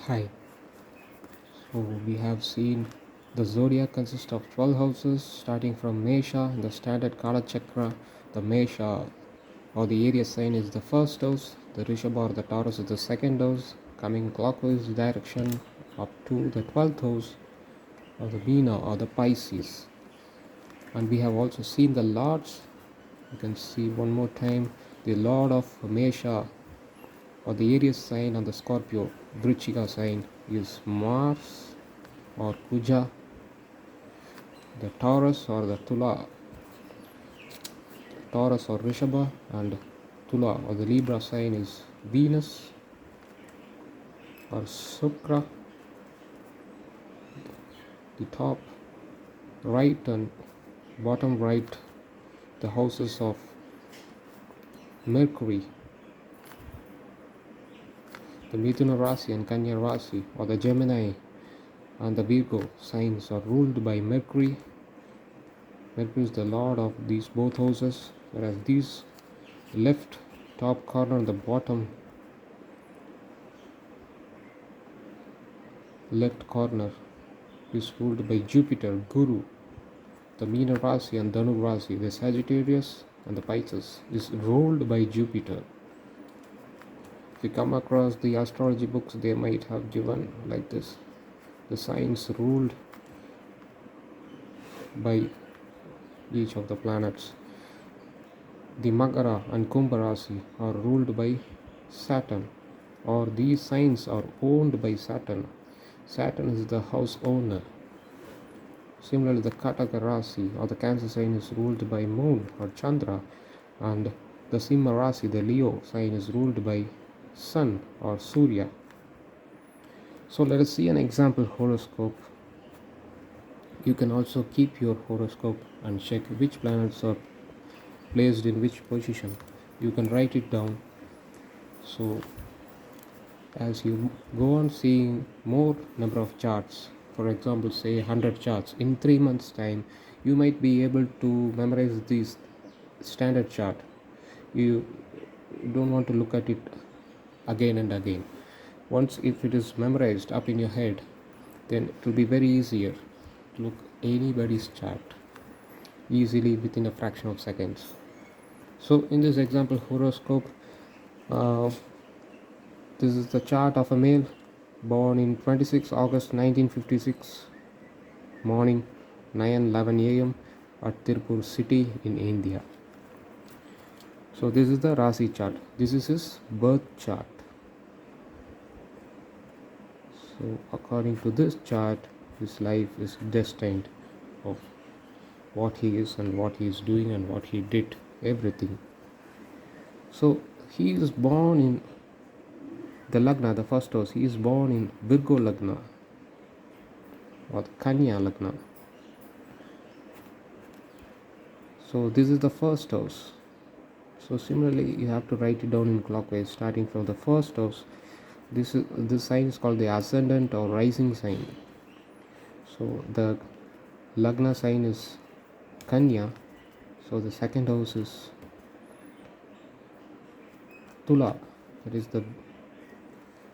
Hi. So we have seen the zodiac consists of 12 houses starting from Mesha in the standard Kala Chakra. The Mesha or the Aries sign is the first house, the Rishabha or the Taurus is the second house, coming clockwise direction up to the 12th house or the Meena or the Pisces. And we have also seen the lords. You can see one more time the Lord of Mesha or the Aries sign and the Scorpio Vrichika sign is Mars or Kuja, the Taurus or the Taurus or Rishabha, and Tula or the Libra sign is Venus or Shukra, the top right and bottom right, the houses of Mercury, the Mithuna Rasi and Kanya Rasi, or the Gemini and the Virgo signs are ruled by Mercury. Mercury is the lord of these both houses, whereas these left top corner and the bottom left corner is ruled by Jupiter, Guru, the Meena Rasi and Dhanu Rasi, the Sagittarius and the Pisces is ruled by Jupiter. If you come across the astrology books, they might have given like this: the signs ruled by each of the planets. The Makara and Kumbha Rasi are ruled by Saturn, or these signs are owned by Saturn. Saturn is the house owner. Similarly, the Kataka Rasi or the Cancer sign is ruled by Moon or Chandra, and the Simha Rasi, the Leo sign, is ruled by Sun or Surya. So let us see an example horoscope. You can also keep your horoscope and check which planets are placed in which position. You can write it down. So as you go on seeing more number of charts, for example say 100 charts in 3 months time, you might be able to memorize this standard chart. You don't want to look at it again and again. Once if it is memorized up in your head, then it will be very easier to look anybody's chart easily within a fraction of seconds. So in this example horoscope, uh, this is the chart of a male born in 26 August 1956, morning 9:11 a.m. at Tirupur city in India. So this is the Rasi chart. This is his birth chart. So according to this chart, his life is destined of what he is and what he is doing and what he did, everything. So he is born in the Lagna, the first house. He is born in Virgo Lagna or Kanya Lagna. So this is the first house. So similarly, you have to write it down in clockwise, starting from the first house. This sign is called the ascendant or rising sign. So the Lagna sign is Kanya. So the second house is Tula, that is the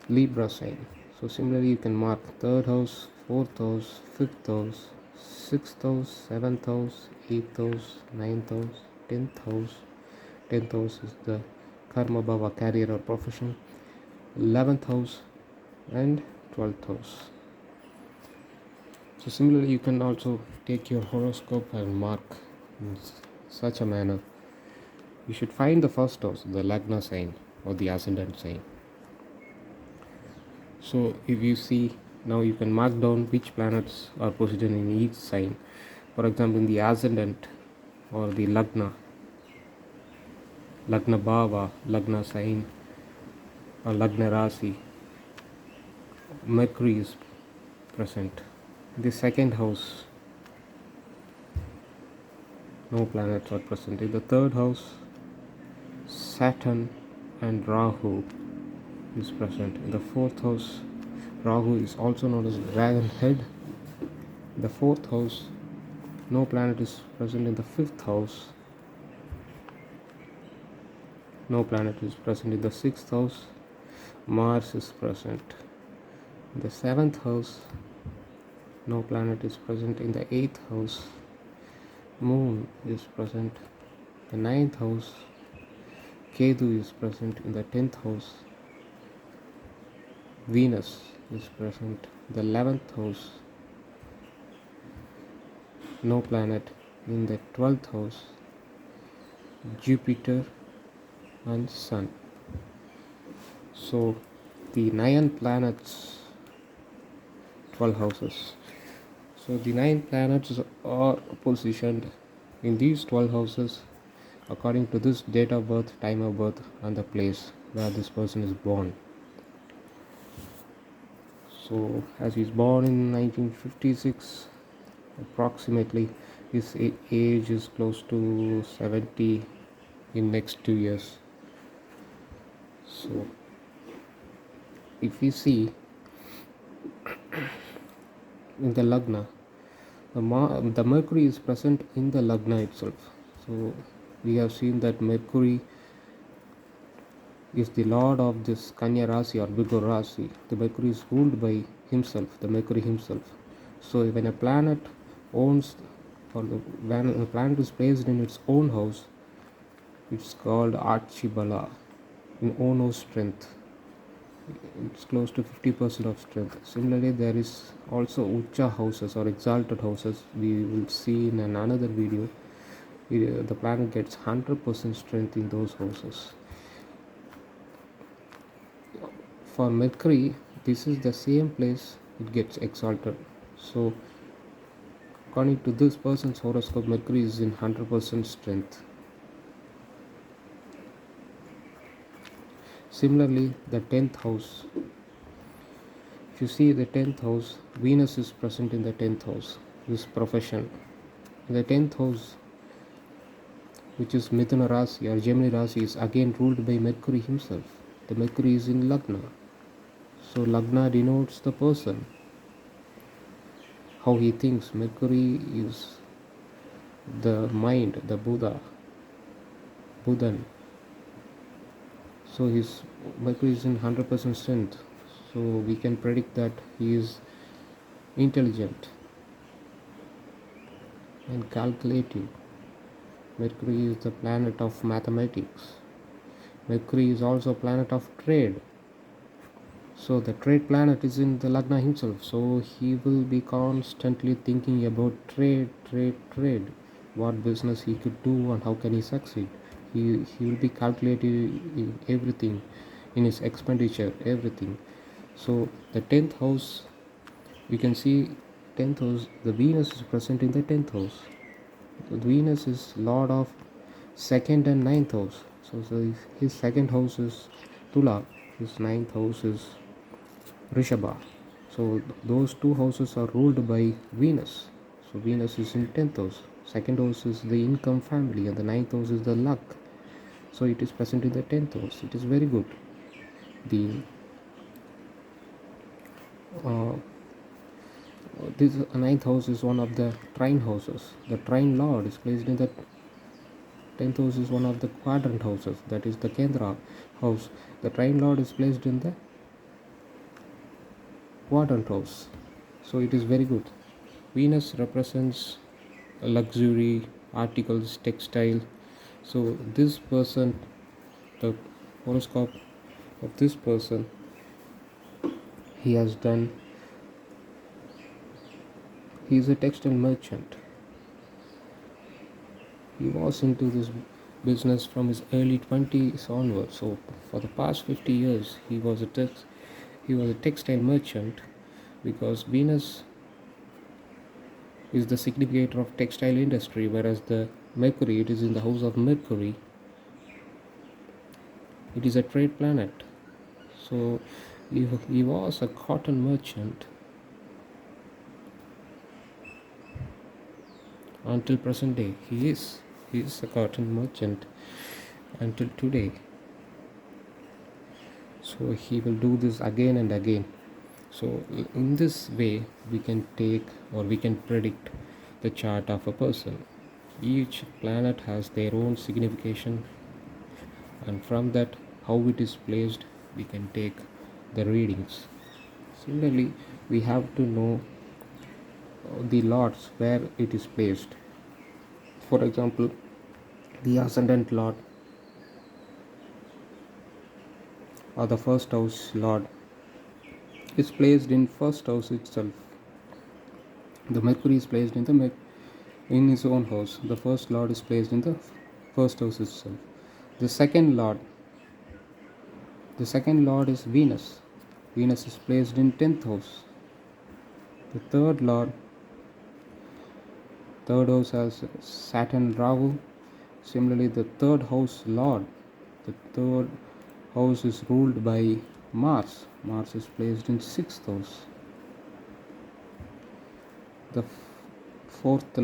Libra sign. So similarly, you can mark third house, fourth house, fifth house, sixth house, seventh house, eighth house, ninth house, 10th house. 10th house is the Karma Bhava, career or profession. 11th house and 12th house. So similarly, you can also take your horoscope and mark in such a manner. You should find the first house, the Lagna sign or the ascendant sign. So if you see, now you can mark down which planets are positioned in each sign. For example, in the ascendant or the Lagna Bhava, Lagna sign or Lagna Rasi, Mercury is present. In the second house, no planets are present. In the third house, Saturn and Rahu is present. In the fourth house, Rahu is also known as dragon head. In the fourth house, no planet is present. In the fifth house, no planet is present. In the sixth house, Mars is present. In the seventh house, no planet is present. In the eighth house, moon is present. The ninth house, Ketu is present. In the 10th house, Venus is present. The 11th house, no planet. In the 12th house, Jupiter and Sun. So the 9 planets, 12 houses. So the 9 planets are positioned in these 12 houses according to this date of birth, time of birth, and the place where this person is born. So as he's born in 1956, approximately his age is close to 70 in next 2 years. So if we see in the lagna, the Mercury is present in the lagna itself. So we have seen that Mercury is the lord of this Kanya Rasi or Virgo Rasi. The Mercury is ruled by himself, the Mercury himself. So when a planet owns, or when a planet is placed in its own house, it's called Archibala, in own house strength. It's close to 50% of strength. Similarly, there is also Ucha houses or exalted houses. We will see in another video. The planet gets 100% strength in those houses. For Mercury, this is the same place it gets exalted. So according to this person's horoscope, Mercury is in 100% strength. Similarly, the 10th house. If you see the 10th house, Venus is present in the 10th house, this profession. The 10th house, which is Mithuna Rasi or Gemini Rasi, is again ruled by Mercury himself. The Mercury is in Lagna. So Lagna denotes the person, how he thinks. Mercury is the mind, the Buddhan. So his Mercury is in 100% strength. So we can predict that he is intelligent and calculative. Mercury is the planet of mathematics. Mercury is also a planet of trade. So the trade planet is in the Lagna himself. So he will be constantly thinking about trade. What business he could do and how can he succeed. He will be calculating everything in his expenditure, everything. So the 10th house, we can see 10th house, the Venus is present in the 10th house. The Venus is lord of 2nd and 9th house. So his 2nd house is Tula, his 9th house is Rishabha. So those two houses are ruled by Venus. So Venus is in 10th house. 2nd house is the income family and the 9th house is the luck. So it is present in the 10th house. It is very good. The this 9th house is one of the trine houses. The trine lord is placed in the 10th house, is one of the quadrant houses, that is the Kendra house. The trine lord is placed in the quadrant house. So it is very good. Venus represents luxury, articles, textile. So this person, the horoscope of this person, he has done, he is a textile merchant. He was into this business from his early 20s onwards. So for the past 50 years, he was a textile merchant, because Venus is the significator of textile industry, whereas the Mercury, it is in the house of Mercury. It is a trade planet. So he was a cotton merchant until present day. He is a cotton merchant until today. So he will do this again and again. So in this way we can take, or we can predict the chart of a person. Each planet has their own signification, and from that, how it is placed, we can take the readings. Similarly, we have to know the lords where it is placed. For example, the ascendant lord or the first house lord is placed in first house itself. The Mercury is placed in in his own house. The first lord is placed in the first house itself. The second lord, the second lord is Venus. Venus is placed in 10th house. The third house has Saturn, Rahu. Similarly, the third house lord, the third house is ruled by Mars. Mars is placed in 6th house. The fourth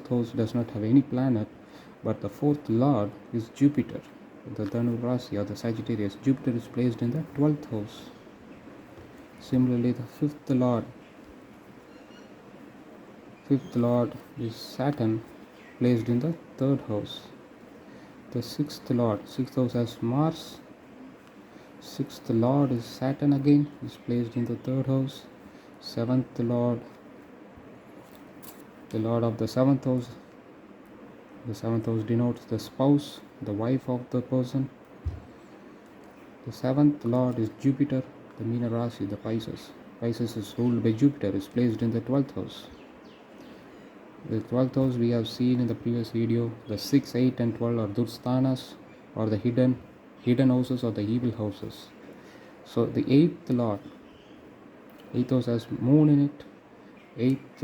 house does not have any planet, but the fourth lord is Jupiter, the Rasi or the Sagittarius. Jupiter is placed in the 12th house. Similarly, the fifth lord is Saturn, placed in the third house. The sixth house has Mars. Sixth lord is Saturn again, is placed in the third house. Seventh lord, the lord of the seventh house. The seventh house denotes the spouse, the wife of the person. The seventh lord is Jupiter, the Meena Rasi, the Pisces. Pisces is ruled by Jupiter, is placed in the 12th house. The 12th house we have seen in the previous video. The 6, 8 and 12 are Dursthanas, or the hidden houses or the evil houses. So the eighth house has moon in it. Eighth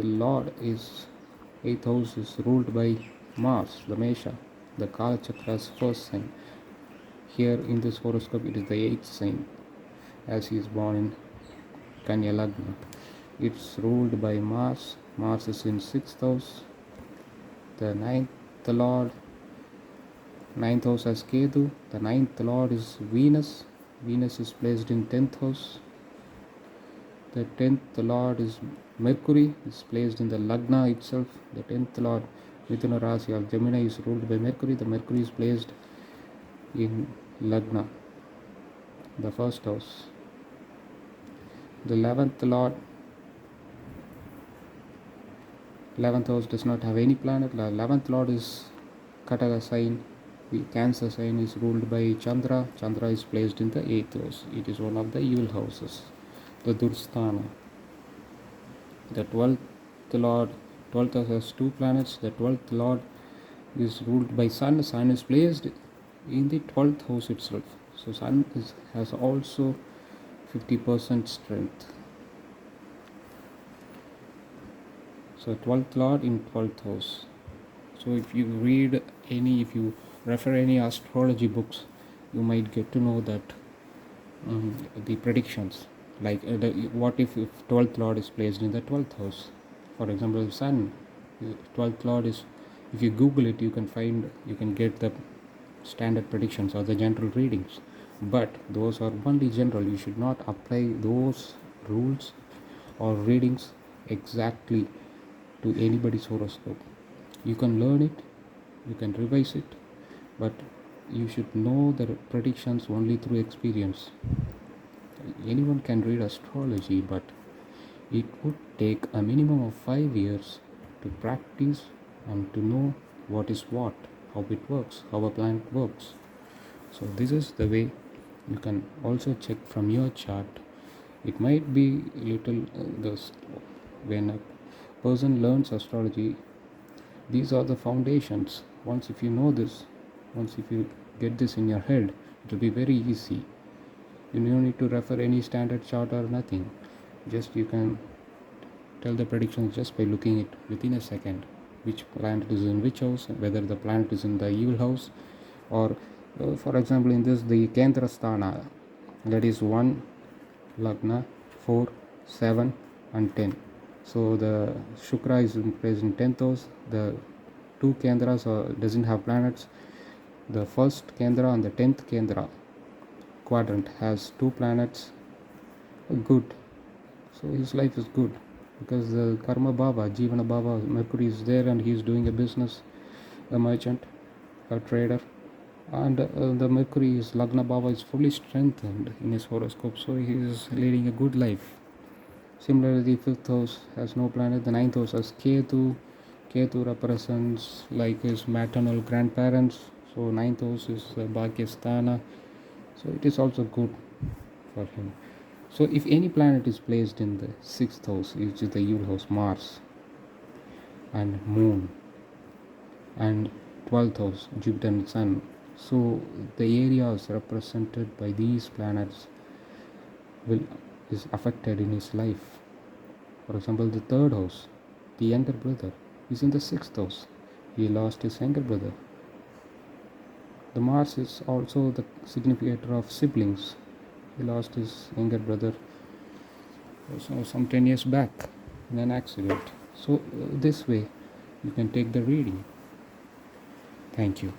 house is ruled by Mars, the Mesha, the Kala Chakra's first sign. Here in this horoscope it is the 8th sign, as he is born in Kanya Lagna. It's ruled by Mars. Mars is in 6th house. The ninth house has Ketu. The ninth lord is Venus. Venus is placed in 10th house. The 10th lord is Mercury, is placed in the Lagna itself. The 10th lord, Mithuna Rasi or Gemini, is ruled by Mercury. The Mercury is placed in Lagna, the first house. The 11th house does not have any planet. The 11th lord is Kataka sign. The Cancer sign is ruled by Chandra. Chandra is placed in the 8th house. It is one of the evil houses, the Dursthana. The 12th house has two planets. The 12th lord is ruled by Sun. Sun is placed in the 12th house itself. So Sun has also 50% strength. So 12th lord in 12th house. So if you refer any astrology books, you might get to know that the predictions, like what if 12th lord is placed in the 12th house. For example, Sun, 12th lord is, if you Google it, you can get the standard predictions or the general readings, but those are only general. You should not apply those rules or readings exactly to anybody's horoscope. You can learn it, you can revise it, but you should know the predictions only through experience. Anyone can read astrology, but it would take a minimum of 5 years to practice and to know what is what, how it works, how a planet works. So this is the way you can also check from your chart. It might be little when a person learns astrology, these are the foundations. Once if you get this in your head, it will be very easy. You don't need to refer any standard chart or nothing. Just you can tell the predictions just by looking it within a second, which planet is in which house, whether the planet is in the evil house, or for example in this, the Kendra Sthana, that is 1, Lagna, 4, 7 and 10. So the Shukra is placed in 10th house. The two Kendras doesn't have planets. The first Kendra and the 10th Kendra quadrant has two planets. Good. So his life is good, because the Karma Bhava, Jivana Bhava, Mercury is there and he is doing a business, a merchant, a trader. And the Mercury is Lagna Bhava is fully strengthened in his horoscope, so he is leading a good life. Similarly, the fifth house has no planet. The ninth house has Ketu. Ketu represents like his maternal grandparents. So ninth house is Bhagyasthana. So it is also good for him. So if any planet is placed in the sixth house, which is the evil house, Mars and Moon, and 12th house, Jupiter and Sun. So the areas represented by these planets will is affected in his life. For example, the third house, the younger brother, is in the sixth house. He lost his younger brother. The Mars is also the significator of siblings. He lost his younger brother some 10 years back in an accident. So this way you can take the reading. Thank you.